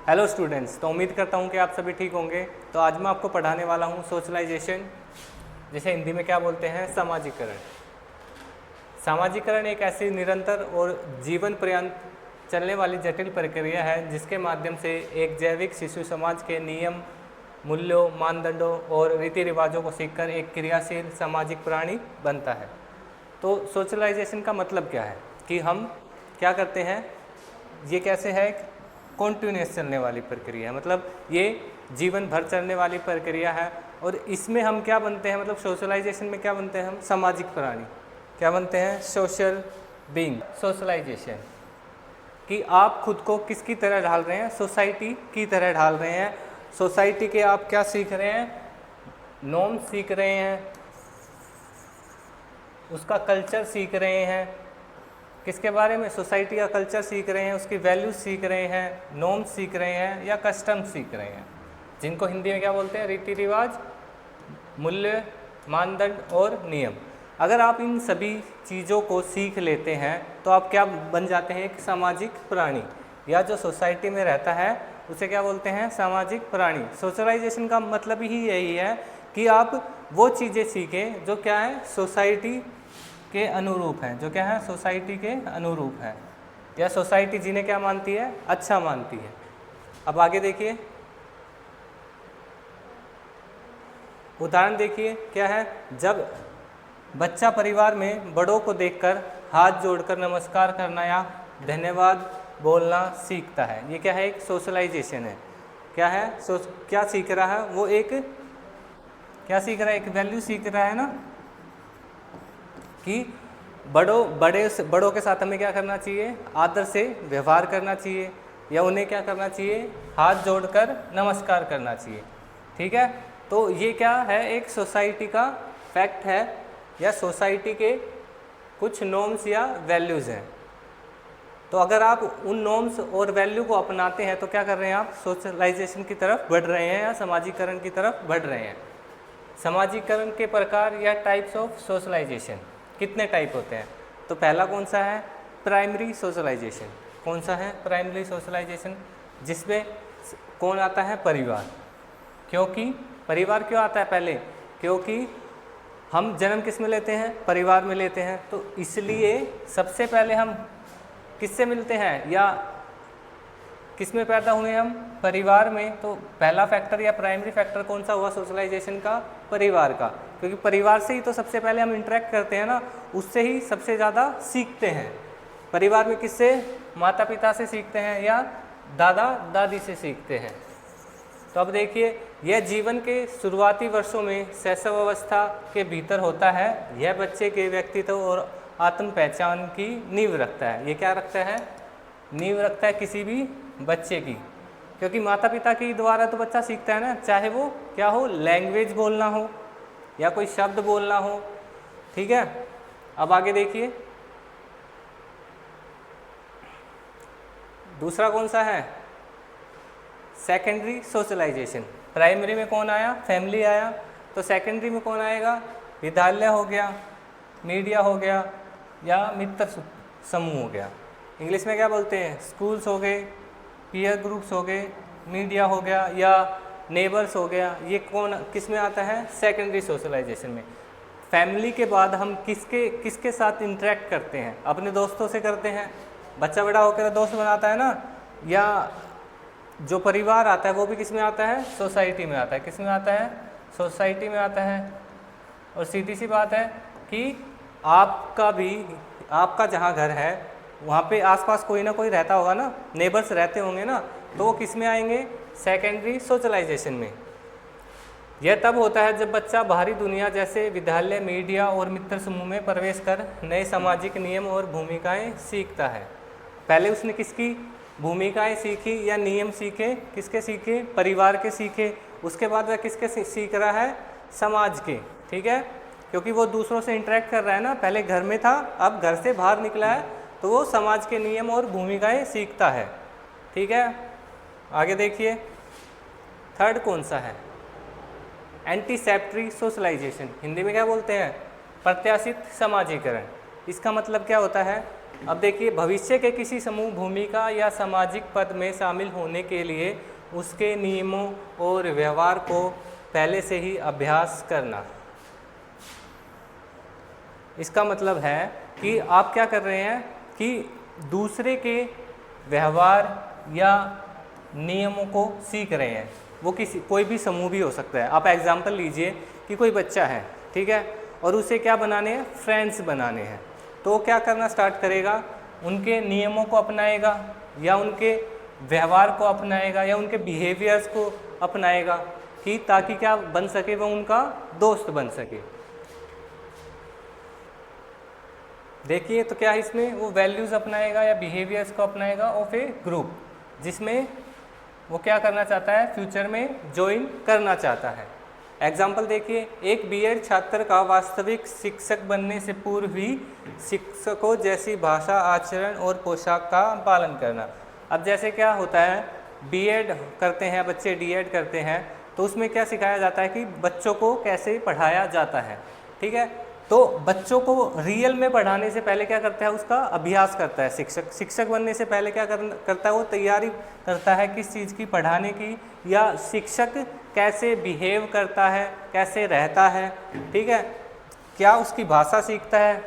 Hello students, तो उम्मीद करता हूँ कि आप सभी ठीक होंगे। तो आज मैं आपको पढ़ाने वाला हूँ सोशलाइजेशन, जिसे हिंदी में क्या बोलते हैं, सामाजिकरण। सामाजिकरण एक ऐसी निरंतर और जीवन पर्यंत चलने वाली जटिल प्रक्रिया है जिसके माध्यम से एक जैविक शिशु समाज के नियम, मूल्यों, मानदंडों और रीति रिवाजों को सीखकर एक क्रियाशील सामाजिक प्राणी बनता है। तो सोशलाइजेशन का मतलब क्या है कि हम क्या करते हैं, ये कैसे है, कॉन्टिन्यूस चलने वाली प्रक्रिया है, मतलब ये जीवन भर चलने वाली प्रक्रिया है। और इसमें हम क्या बनते हैं, मतलब सोशलाइजेशन में क्या बनते हैं, हम सामाजिक प्राणी क्या बनते हैं, सोशल बीइंग। सोशलाइजेशन कि आप खुद को किसकी तरह ढाल रहे हैं, सोसाइटी की तरह ढाल रहे हैं। सोसाइटी के आप क्या सीख रहे हैं, नॉर्म सीख रहे हैं, उसका कल्चर सीख रहे हैं। किसके बारे में, सोसाइटी का कल्चर सीख रहे हैं, उसकी वैल्यूज सीख रहे हैं, नॉर्म सीख रहे हैं या कस्टम सीख रहे हैं, जिनको हिंदी में क्या बोलते हैं, रीति रिवाज, मूल्य, मानदंड और नियम। अगर आप इन सभी चीज़ों को सीख लेते हैं तो आप क्या बन जाते हैं, एक सामाजिक प्राणी, या जो सोसाइटी में रहता है उसे क्या बोलते हैं, सामाजिक प्राणी। सोशलाइजेशन का मतलब ही यही है कि आप वो चीज़ें सीखें जो क्या है, सोसाइटी के अनुरूप हैं, जो क्या है, सोसाइटी के अनुरूप है, या सोसाइटी जिन्हें क्या मानती है, अच्छा मानती है। अब आगे देखिए, उदाहरण देखिए क्या है। जब बच्चा परिवार में बड़ों को देखकर हाथ जोड़कर नमस्कार करना या धन्यवाद बोलना सीखता है, ये क्या है, एक सोशलाइजेशन है। क्या है, क्या सीख रहा है वो, एक क्या सीख रहा है, एक वैल्यू सीख रहा है ना, कि बड़ों के साथ हमें क्या करना चाहिए, आदर से व्यवहार करना चाहिए, या उन्हें क्या करना चाहिए, हाथ जोड़कर नमस्कार करना चाहिए। ठीक है, तो ये क्या है, एक सोसाइटी का फैक्ट है, या सोसाइटी के कुछ नॉर्म्स या वैल्यूज़ हैं। तो अगर आप उन नॉर्म्स और वैल्यू को अपनाते हैं तो क्या कर रहे हैं, आप सोशलाइजेशन की तरफ बढ़ रहे हैं या सामाजिकरण की तरफ बढ़ रहे हैं। सामाजिकरण के प्रकार या टाइप्स ऑफ सोशलाइजेशन, कितने टाइप होते हैं। तो पहला कौन सा है, प्राइमरी सोशलाइजेशन। कौन सा है, प्राइमरी सोशलाइजेशन, जिसमें कौन आता है, परिवार। क्योंकि परिवार क्यों आता है पहले, क्योंकि हम जन्म किस में लेते हैं, परिवार में लेते हैं, तो इसलिए सबसे पहले हम किससे मिलते हैं, या किस में पैदा हुए हम, परिवार में। तो पहला फैक्टर या प्राइमरी फैक्टर कौन सा हुआ सोशलाइजेशन का, परिवार का, क्योंकि परिवार से ही तो सबसे पहले हम इंटरेक्ट करते हैं ना, उससे ही सबसे ज़्यादा सीखते हैं। परिवार में किससे, माता पिता से सीखते हैं या दादा दादी से सीखते हैं। तो अब देखिए, यह जीवन के शुरुआती वर्षों में शैशव अवस्था के भीतर होता है। यह बच्चे के व्यक्तित्व और आत्म पहचान की नींव रखता है। ये क्या रखता है, नींव रखता है किसी भी बच्चे की, क्योंकि माता पिता के द्वारा तो बच्चा सीखता है ना, चाहे वो क्या हो, लैंग्वेज बोलना हो या कोई शब्द बोलना हो। ठीक है, अब आगे देखिए, दूसरा कौन सा है, सेकेंडरी सोशलाइजेशन। प्राइमरी में कौन आया, फैमिली आया, तो सेकेंडरी में कौन आएगा, विद्यालय हो गया, मीडिया हो गया, या मित्र समूह हो गया। इंग्लिश में क्या बोलते हैं, स्कूल्स हो गए, पीयर ग्रुप्स हो गए, मीडिया हो गया, या नेबर्स हो गया। ये कौन किस में आता है, सेकेंडरी सोशलाइजेशन में। फैमिली के बाद हम किसके साथ इंटरेक्ट करते हैं, अपने दोस्तों से करते हैं। बच्चा बड़ा होकर दोस्त बनाता है ना, या जो परिवार आता है वो भी किस में आता है, सोसाइटी में आता है। किस में आता है, सोसाइटी में आता है। और सीधी सी बात है कि आपका जहाँ घर है वहाँ पे आसपास कोई ना कोई रहता होगा ना, नेबर्स रहते होंगे ना, तो वो किस में आएंगे, सेकेंडरी सोशलाइजेशन में। यह तब होता है जब बच्चा बाहरी दुनिया जैसे विद्यालय, मीडिया और मित्र समूह में प्रवेश कर नए सामाजिक नियम और भूमिकाएं सीखता है। पहले उसने किसकी भूमिकाएं सीखी या नियम सीखे, किसके सीखे, परिवार के सीखे। उसके बाद वह किसके सीख रहा है, समाज के। ठीक है, क्योंकि वो दूसरों से इंटरेक्ट कर रहा है ना, पहले घर में था, अब घर से बाहर निकला है, तो वो समाज के नियम और भूमिकाएं सीखता है। ठीक है, आगे देखिए, थर्ड कौन सा है, एंटीसेप्टरी सोशलाइजेशन। हिंदी में क्या बोलते हैं, प्रत्याशित समाजीकरण। इसका मतलब क्या होता है अब देखिए, भविष्य के किसी समूह, भूमिका या सामाजिक पद में शामिल होने के लिए उसके नियमों और व्यवहार को पहले से ही अभ्यास करना। इसका मतलब है कि आप क्या कर रहे हैं कि दूसरे के व्यवहार या नियमों को सीख रहे हैं। वो कोई भी समूह भी हो सकता है। आप एग्जाम्पल लीजिए कि कोई बच्चा है, ठीक है, और उसे क्या बनाने हैं, फ्रेंड्स बनाने हैं। तो क्या करना स्टार्ट करेगा, उनके नियमों को अपनाएगा या उनके व्यवहार को अपनाएगा या उनके बिहेवियर्स को अपनाएगा, कि ताकि क्या बन सके, वो उनका दोस्त बन सके। देखिए, तो क्या इसमें वो वैल्यूज़ अपनाएगा या बिहेवियर्स को अपनाएगा ऑफ ए ग्रुप, जिसमें वो क्या करना चाहता है, फ्यूचर में ज्वाइन करना चाहता है। एग्जाम्पल देखिए, एक बीएड छात्र का वास्तविक शिक्षक बनने से पूर्व ही शिक्षकों जैसी भाषा, आचरण और पोशाक का पालन करना। अब जैसे क्या होता है, बीएड करते हैं बच्चे, डीएड करते हैं, तो उसमें क्या सिखाया जाता है कि बच्चों को कैसे पढ़ाया जाता है, ठीक है। तो बच्चों को रियल में पढ़ाने से पहले क्या करता है, उसका अभ्यास करता है शिक्षक। शिक्षक बनने से पहले क्या करता है, वो तैयारी करता है किस चीज़ की, पढ़ाने की, या शिक्षक कैसे बिहेव करता है, कैसे रहता है, ठीक है, क्या उसकी भाषा सीखता है,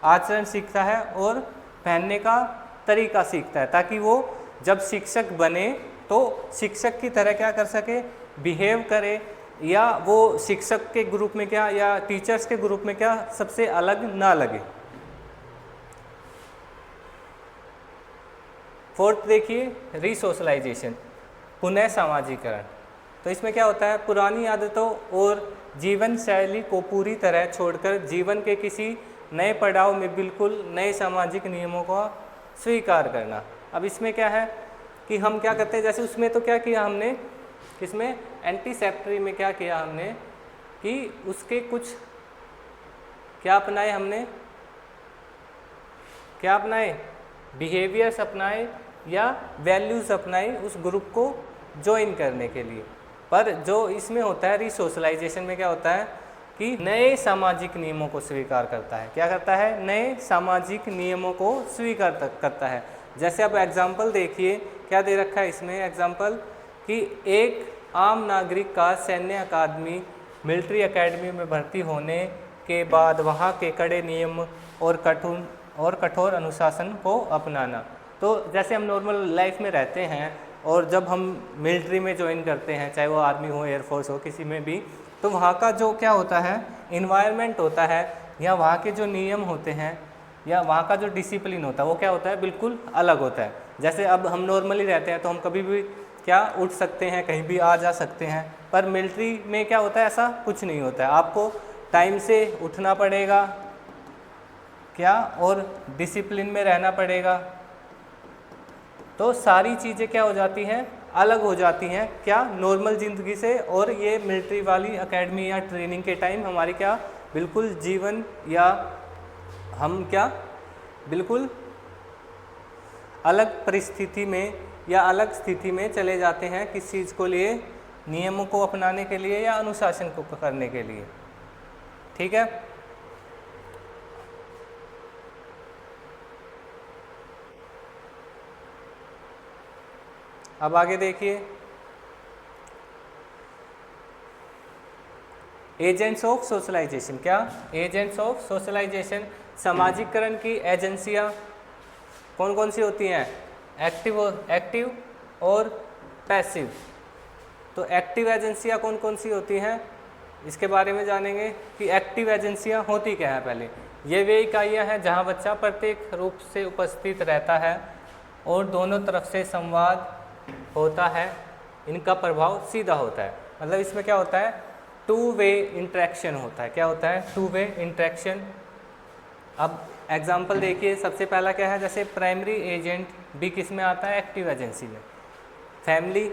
आचरण सीखता है और पहनने का तरीका सीखता है, ताकि वो जब शिक्षक बने तो शिक्षक की तरह क्या कर सके, बिहेव करे, या वो शिक्षक के ग्रुप में क्या, या टीचर्स के ग्रुप में क्या, सबसे अलग ना लगे। फोर्थ देखिए, रीसोशलाइजेशन, पुनः सामाजिकरण। तो इसमें क्या होता है, पुरानी आदतों और जीवन शैली को पूरी तरह छोड़कर जीवन के किसी नए पड़ाव में बिल्कुल नए सामाजिक नियमों का स्वीकार करना। अब इसमें क्या है कि हम क्या करते हैं, जैसे उसमें तो क्या किया हमने, किसमें, एंटीसेप्टरी में क्या किया हमने कि उसके कुछ क्या अपनाए, हमने क्या अपनाए, बिहेवियर्स अपनाए या वैल्यूज़ अपनाए उस ग्रुप को ज्वाइन करने के लिए। पर जो इसमें होता है रीसोशलाइजेशन में क्या होता है कि नए सामाजिक नियमों को स्वीकार करता है। क्या करता है, नए सामाजिक नियमों को स्वीकार करता है। जैसे अब एग्जाम्पल देखिए, क्या दे रखा है इसमें एग्जाम्पल, कि एक आम नागरिक का सैन्य अकादमी, मिलिट्री एकेडमी में भर्ती होने के बाद वहाँ के कड़े नियम और कठोर अनुशासन को अपनाना। तो जैसे हम नॉर्मल लाइफ में रहते हैं और जब हम मिलिट्री में ज्वाइन करते हैं, चाहे वो आर्मी हो, एयरफोर्स हो, किसी में भी, तो वहाँ का जो क्या होता है, इन्वायरमेंट होता है, या वहाँ के जो नियम होते हैं, या वहाँ का जो डिसिप्लिन होता है, वो क्या होता है, बिल्कुल अलग होता है। जैसे अब हम नॉर्मली रहते हैं तो हम कभी भी क्या उठ सकते हैं, कहीं भी आ जा सकते हैं, पर मिलिट्री में क्या होता है, ऐसा कुछ नहीं होता है। आपको टाइम से उठना पड़ेगा क्या, और डिसिप्लिन में रहना पड़ेगा। तो सारी चीज़ें क्या हो जाती हैं, अलग हो जाती हैं क्या, नॉर्मल ज़िंदगी से। और ये मिलिट्री वाली एकेडमी या ट्रेनिंग के टाइम हमारी क्या बिल्कुल जीवन, या हम क्या बिल्कुल अलग परिस्थिति में या अलग स्थिति में चले जाते हैं, किस चीज़ को लिए, नियमों को अपनाने के लिए या अनुशासन को करने के लिए, ठीक है। अब आगे देखिए, एजेंट्स ऑफ सोशलाइजेशन। क्या, एजेंट्स ऑफ सोशलाइजेशन, सामाजिकरण की एजेंसियां कौन कौन सी होती हैं, एक्टिव और पैसिव। तो एक्टिव एजेंसियां कौन कौन सी होती हैं, इसके बारे में जानेंगे कि एक्टिव एजेंसियां होती क्या है। पहले, ये वे इकाइयां हैं जहां बच्चा प्रत्येक रूप से उपस्थित रहता है और दोनों तरफ से संवाद होता है, इनका प्रभाव सीधा होता है। मतलब इसमें क्या होता है, टू वे इंटरेक्शन होता है। क्या होता है, टू वे इंटरेक्शन। अब एग्जाम्पल देखिए, सबसे पहला क्या है, जैसे प्राइमरी एजेंट भी किस में आता है, एक्टिव एजेंसी में। फैमिली,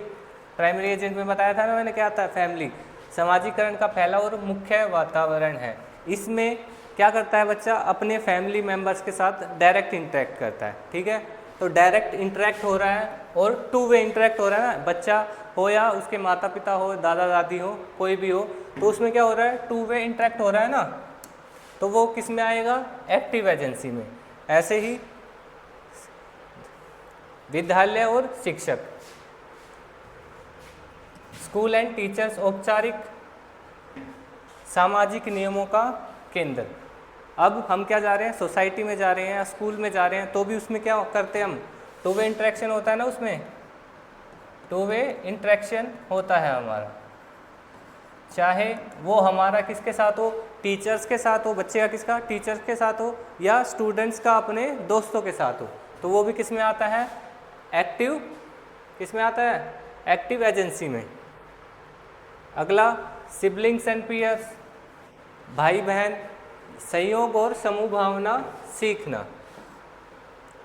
प्राइमरी एजेंट में बताया था ना मैंने, क्या आता है, फैमिली सामाजिकरण का पहला और मुख्य वातावरण है। इसमें क्या करता है बच्चा, अपने फैमिली मेम्बर्स के साथ डायरेक्ट इंटरेक्ट करता है, ठीक है। तो डायरेक्ट इंटरेक्ट हो रहा है और टू वे इंटरेक्ट हो रहा है ना, बच्चा हो या उसके माता पिता हो, दादा दादी हो, कोई भी हो, तो उसमें क्या हो रहा है, टू वे इंटरेक्ट हो रहा है ना, तो वो किस में आएगा, एक्टिव एजेंसी में। ऐसे ही विद्यालय और शिक्षक। स्कूल एंड टीचर्स औपचारिक सामाजिक नियमों का केंद्र। अब हम क्या जा रहे हैं, सोसाइटी में जा रहे हैं या स्कूल में जा रहे हैं, तो भी उसमें क्या करते हैं हम, टू वे इंटरेक्शन होता है ना, उसमें टू वे इंटरेक्शन होता है हमारा, चाहे वो हमारा किसके साथ हो, टीचर्स के साथ हो, बच्चे का किसका, टीचर्स के साथ हो, या स्टूडेंट्स का अपने दोस्तों के साथ हो, तो वो भी किस में आता है, एक्टिव, किस में आता है, एक्टिव एजेंसी में। अगला सिबलिंग्स एंड पीयर्स, भाई बहन, सहयोग और समूह भावना सीखना।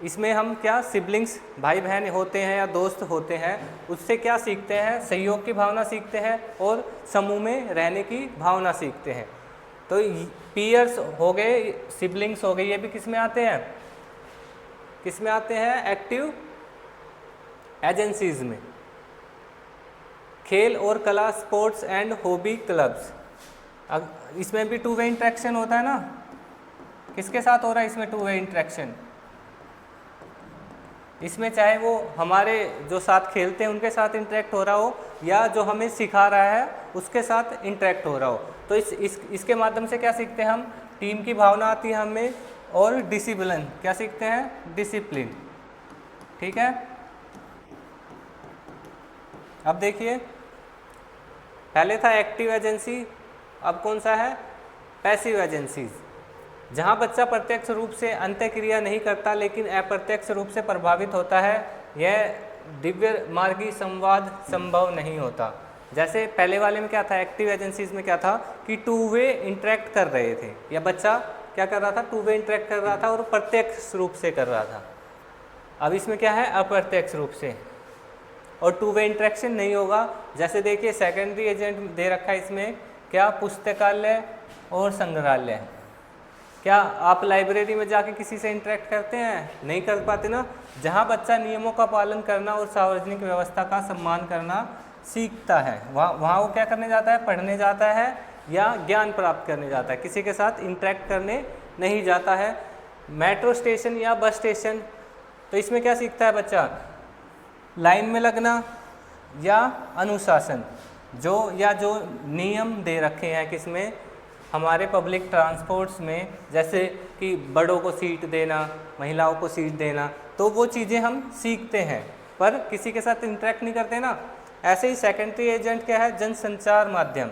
इसमें हम क्या, सिबलिंग्स भाई बहन होते हैं या दोस्त होते हैं, उससे क्या सीखते हैं, सहयोग की भावना सीखते हैं और समूह में रहने की भावना सीखते हैं। तो पीयर्स हो गए, सिबलिंग्स हो गए, ये भी किस में आते हैं, किस में आते हैं, एक्टिव एजेंसीज में। खेल और कला, स्पोर्ट्स एंड हॉबी क्लब्स, इसमें भी टू वे इंटरेक्शन होता है ना, किसके साथ हो रहा है इसमें टू वे इंटरेक्शन, इसमें चाहे वो हमारे जो साथ खेलते हैं उनके साथ इंटरेक्ट हो रहा हो या जो हमें सिखा रहा है उसके साथ इंटरेक्ट हो रहा हो। तो इसके माध्यम से क्या सीखते हैं हम, टीम की भावना आती है हमें, और डिसिप्लिन, क्या सीखते हैं, डिसिप्लिन। ठीक है, अब देखिए, पहले था एक्टिव एजेंसी, अब कौन सा है, पैसिव एजेंसीज, जहाँ बच्चा प्रत्यक्ष रूप से अंत्यक्रिया नहीं करता लेकिन अप्रत्यक्ष रूप से प्रभावित होता है, यह दिव्य मार्गी संवाद संभव नहीं होता। जैसे पहले वाले में क्या था, एक्टिव एजेंसीज में क्या था कि टू वे इंटरेक्ट कर रहे थे, या बच्चा क्या कर रहा था, टू वे इंटरेक्ट कर रहा था और प्रत्यक्ष रूप से कर रहा था। अब इसमें क्या है, अप्रत्यक्ष रूप से, और टू वे इंटरेक्शन नहीं होगा। जैसे देखिए सेकेंडरी एजेंट दे रखा है इसमें, क्या, पुस्तकालय और संग्रहालय। क्या आप लाइब्रेरी में जाके किसी से इंटरेक्ट करते हैं, नहीं कर पाते ना। जहाँ बच्चा नियमों का पालन करना और सार्वजनिक व्यवस्था का सम्मान करना सीखता है, वहाँ वो क्या करने जाता है, पढ़ने जाता है या ज्ञान प्राप्त करने जाता है, किसी के साथ इंटरेक्ट करने नहीं जाता है। मेट्रो स्टेशन या बस स्टेशन, तो इसमें क्या सीखता है बच्चा, लाइन में लगना या अनुशासन, जो नियम दे रखे हैं किसमें, हमारे पब्लिक ट्रांसपोर्ट्स में, जैसे कि बड़ों को सीट देना, महिलाओं को सीट देना, तो वो चीज़ें हम सीखते हैं पर किसी के साथ इंटरेक्ट नहीं करते ना। ऐसे ही सेकेंडरी एजेंट क्या है, जनसंचार माध्यम,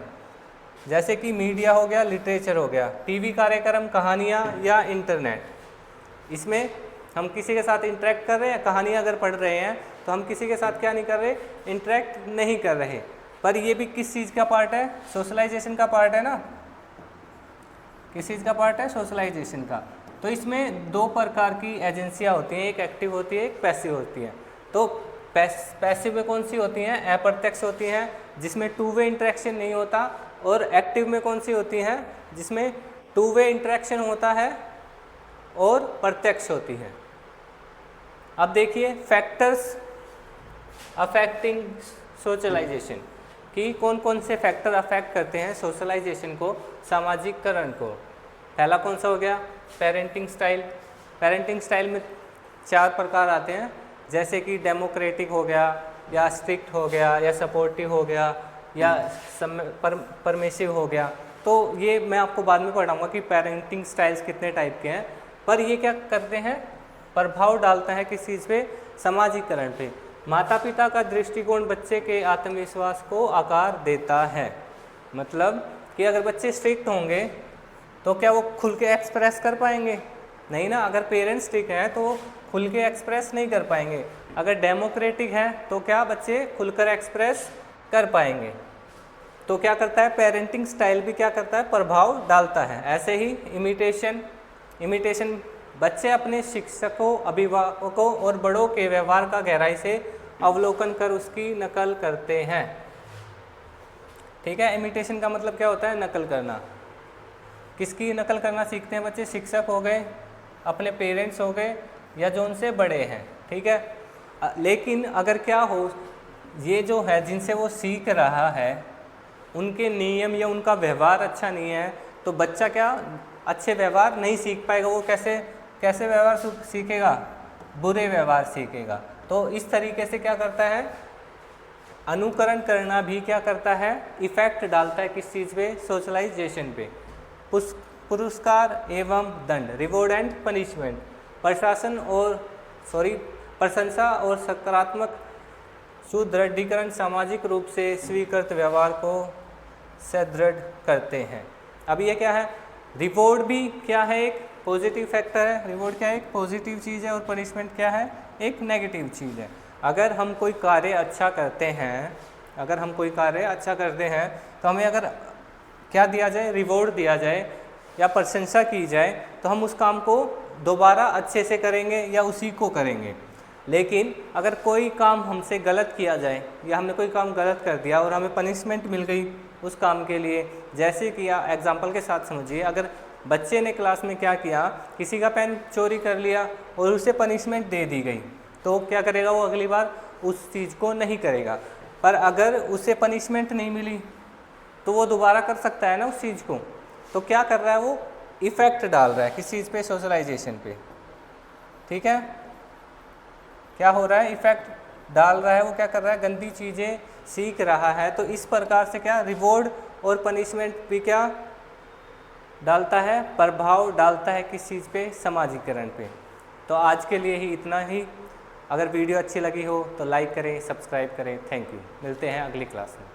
जैसे कि मीडिया हो गया, लिटरेचर हो गया, टीवी कार्यक्रम, कहानियाँ या इंटरनेट। इसमें हम किसी के साथ इंटरेक्ट कर रहे हैं, कहानियाँ अगर पढ़ रहे हैं तो हम किसी के साथ क्या नहीं कर रहे, इंटरेक्ट नहीं कर रहे, पर ये भी किस चीज़ का पार्ट है, सोशलाइजेशन का पार्ट है ना। किस चीज़ का पार्ट है, सोशलाइजेशन का। तो इसमें दो प्रकार की एजेंसियाँ होती हैं, एक एक्टिव होती है, एक पैसिव होती है। तो पैसिव में कौन सी होती हैं, अप्रत्यक्ष होती हैं जिसमें टू वे इंटरेक्शन नहीं होता, और एक्टिव में कौन सी होती हैं जिसमें टू वे इंटरेक्शन होता है और प्रत्यक्ष होती है। अब देखिए फैक्टर्स अफेक्टिंग सोशलाइजेशन, कि कौन कौन से फैक्टर अफेक्ट करते हैं सोशलाइजेशन को, सामाजिककरण को। पहला कौन सा हो गया, पेरेंटिंग स्टाइल। पेरेंटिंग स्टाइल में 4 प्रकार आते हैं, जैसे कि डेमोक्रेटिक हो गया, या स्ट्रिक्ट हो गया, या सपोर्टिव हो गया, या परमिसिव हो गया। तो ये मैं आपको बाद में पढ़ाऊँगा कि पेरेंटिंग स्टाइल्स कितने टाइप के हैं, पर ये क्या करते हैं, प्रभाव डालता है किस चीज़ पे, सामाजिककरण पे। माता पिता का दृष्टिकोण बच्चे के आत्मविश्वास को आकार देता है। मतलब कि अगर बच्चे स्ट्रिक्ट होंगे तो क्या वो खुल के एक्सप्रेस कर पाएंगे, नहीं ना। अगर पेरेंट्स स्ट्रिक्ट हैं तो खुल के एक्सप्रेस नहीं कर पाएंगे। अगर डेमोक्रेटिक है तो क्या बच्चे खुलकर एक्सप्रेस कर पाएंगे। तो क्या करता है, पेरेंटिंग स्टाइल भी क्या करता है, प्रभाव डालता है। ऐसे ही इमिटेशन बच्चे अपने शिक्षकों, अभिभावकों और बड़ों के व्यवहार का गहराई से अवलोकन कर उसकी नकल करते हैं। ठीक है, इमिटेशन का मतलब क्या होता है, नकल करना। किसकी नकल करना सीखते हैं बच्चे, शिक्षक हो गए, अपने पेरेंट्स हो गए, या जो उनसे बड़े हैं। ठीक है, लेकिन अगर क्या हो, ये जो है जिनसे वो सीख रहा है उनके नियम या उनका व्यवहार अच्छा नहीं है, तो बच्चा क्या अच्छे व्यवहार नहीं सीख पाएगा। वो कैसे व्यवहार सीखेगा, बुरे व्यवहार सीखेगा। तो इस तरीके से क्या करता है, अनुकरण करना भी क्या करता है, इफेक्ट डालता है किस चीज़ पे, सोशलाइजेशन पे। पुरस्कार एवं दंड, रिवॉर्ड एंड पनिशमेंट, प्रशंसा और सकारात्मक सुदृढ़ीकरण सामाजिक रूप से स्वीकृत व्यवहार को सुदृढ़ करते हैं। अब ये क्या है, रिवॉर्ड भी क्या है, एक पॉजिटिव फैक्टर है। रिवॉर्ड क्या है, एक पॉजिटिव चीज़ है, और पनिशमेंट क्या है, एक नेगेटिव चीज़ है। अगर हम कोई कार्य अच्छा करते हैं, तो हमें अगर क्या दिया जाए, रिवॉर्ड दिया जाए या प्रशंसा की जाए, तो हम उस काम को दोबारा अच्छे से करेंगे या उसी को करेंगे। लेकिन अगर कोई काम हमसे गलत किया जाए या हमने कोई काम गलत कर दिया और हमें पनिशमेंट मिल गई उस काम के लिए, जैसे कि एग्जाम्पल के साथ समझिए, अगर बच्चे ने क्लास में क्या किया, किसी का पेन चोरी कर लिया और उसे पनिशमेंट दे दी गई, तो क्या करेगा वो, अगली बार उस चीज़ को नहीं करेगा। पर अगर उसे पनिशमेंट नहीं मिली तो वो दोबारा कर सकता है ना उस चीज़ को। तो क्या कर रहा है, वो इफ़ेक्ट डाल रहा है किस चीज़ पे, सोशलाइजेशन पे। ठीक है, क्या हो रहा है, इफ़ेक्ट डाल रहा है, वो क्या कर रहा है, गंदी चीज़ें सीख रहा है। तो इस प्रकार से क्या, रिवॉर्ड और पनिशमेंट भी क्या डालता है, प्रभाव डालता है किस चीज़ पे, समाजीकरण पे। तो आज के लिए ही इतना ही। अगर वीडियो अच्छी लगी हो तो लाइक करें, सब्सक्राइब करें। थैंक यू, मिलते हैं अगली क्लास में।